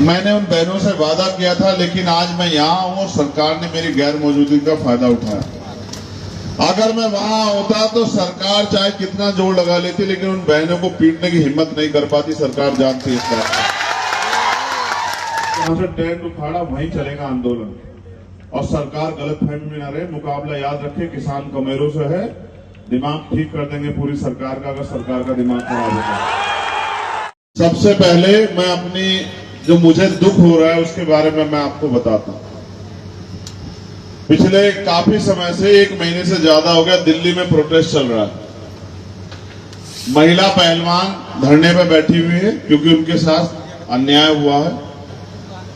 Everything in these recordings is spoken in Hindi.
मैंने उन बहनों से वादा किया था, लेकिन आज मैं यहाँ हूँ और सरकार ने मेरी गैर मौजूदगी का फायदा उठाया। अगर मैं वहां होता तो सरकार चाहे कितना जोर लगा लेती, लेकिन उन बहनों को पीटने की हिम्मत नहीं कर पाती। सरकार जानती है इस बात को। यहाँ से टेंट उखाड़ा, वहीं चलेगा आंदोलन। और सरकार गलतफहमी में न रहे, मुकाबला याद रखे किसान कमेरों से है। दिमाग ठीक कर देंगे पूरी सरकार का, अगर सरकार का दिमाग खराब होगा। सबसे पहले मैं अपनी जो मुझे दुख हो रहा है उसके बारे में मैं आपको बताता हूं। पिछले काफी समय से 1 महीने से ज्यादा हो गया दिल्ली में प्रोटेस्ट चल रहा है। महिला पहलवान धरने पे बैठी हुई है क्योंकि उनके साथ अन्याय हुआ है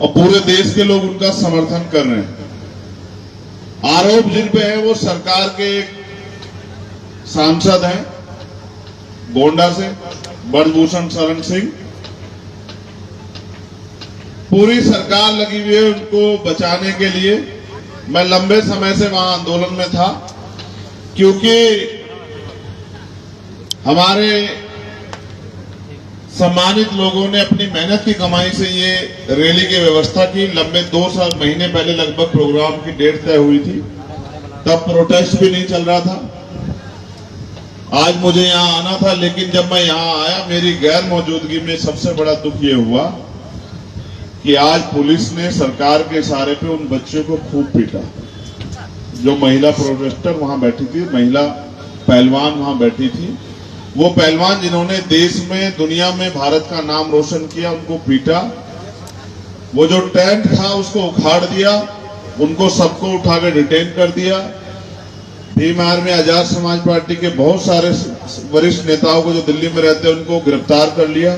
और पूरे देश के लोग उनका समर्थन कर रहे हैं। आरोप जिन पे है वो सरकार के एक सांसद हैं गोंडा से, ब्रजभूषण शरण सिंह। पूरी सरकार लगी हुई है उनको बचाने के लिए। मैं लंबे समय से वहां आंदोलन में था क्योंकि हमारे सम्मानित लोगों ने अपनी मेहनत की कमाई से ये रैली की व्यवस्था की। लंबे 2 महीने पहले लगभग प्रोग्राम की डेट तय हुई थी, तब प्रोटेस्ट भी नहीं चल रहा था। आज मुझे यहाँ आना था, लेकिन जब मैं यहाँ आया मेरी गैर मौजूदगी में सबसे बड़ा दुख ये हुआ कि आज पुलिस ने सरकार के इशारे पे उन बच्चों को खूब पीटा। जो महिला प्रोटेस्टर वहां बैठी थी, महिला पहलवान वहां बैठी थी, वो पहलवान जिन्होंने देश में, दुनिया में भारत का नाम रोशन किया, उनको पीटा। वो जो टेंट था उसको उखाड़ दिया, उनको सबको उठा के डिटेन कर दिया। भीम आर्मी आजाद समाज पार्टी के बहुत सारे वरिष्ठ नेताओं को जो दिल्ली में रहते हैं उनको गिरफ्तार कर लिया।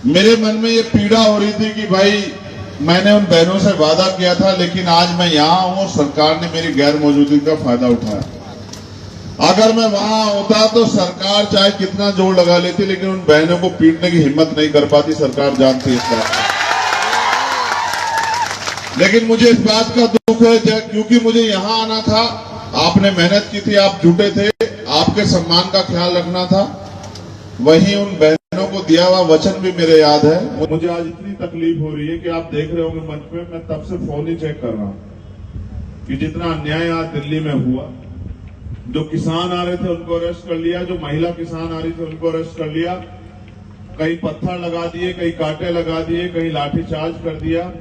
मेरे मन में ये पीड़ा हो रही थी कि भाई मैंने उन बहनों से वादा किया था, लेकिन आज मैं यहाँ हूँ और सरकार ने मेरी गैर मौजूदगी का फायदा उठाया। अगर मैं वहां होता तो सरकार चाहे कितना जोर लगा लेती, लेकिन उन बहनों को पीटने की हिम्मत नहीं कर पाती। सरकार जानती है इस बात को। लेकिन मुझे इस बात का दुख है क्योंकि मुझे यहाँ आना था, आपने मेहनत की थी, आप जुटे थे, आपके सम्मान का ख्याल रखना था। वहीं उन बहनों को दिया हुआ वचन भी मेरे याद है। मुझे आज इतनी तकलीफ हो रही है कि आप देख रहे होंगे मंच पे, मैं तब से फोन ही चेक कर रहा हूं कि जितना अन्याय आज दिल्ली में हुआ। जो किसान आ रहे थे उनको अरेस्ट कर लिया, जो महिला किसान आ रही थी उनको अरेस्ट कर लिया। कहीं पत्थर लगा दिए, कहीं कांटे लगा दिए, कहीं लाठीचार्ज कर दिया।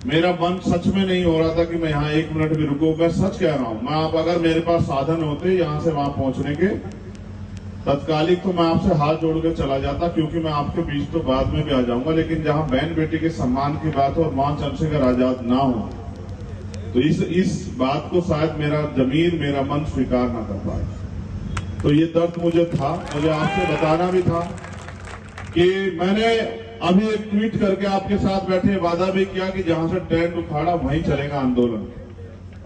मेरा मन सच में नहीं हो रहा था कि मैं यहाँ 1 मिनट भी रुकूं। मैं सच कह रहा हूं, मैं आप अगर मेरे पास साधन होते यहाँ से वहां पहुंचने के तत्कालिक, तो मैं आपसे हाथ जोड़ के चला जाता, क्योंकि मैं आपके बीच तो बाद में भी आ जाऊंगा। लेकिन जहां बहन बेटी के सम्मान की बात हो और मां चंद्रशेखर आजाद ना हो, तो इस बात को शायद मेरा जमीर, मेरा मन स्वीकार ना कर पाए। तो ये दर्द मुझे था, मुझे आपसे बताना भी था कि मैंने अभी एक ट्वीट करके आपके साथ बैठे वादा भी किया कि जहां से टेंट उखाड़ा वहीं चलेगा आंदोलन।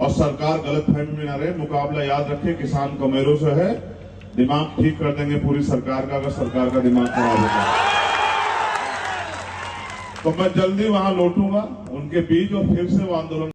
और सरकार गलतफहमी में न रहे, मुकाबला याद रखे किसान कमेरों से है। दिमाग ठीक कर देंगे पूरी सरकार का, अगर सरकार का दिमाग खराब होगा। तो मैं जल्दी वहां लौटूंगा उनके बीच और फिर से वो आंदोलन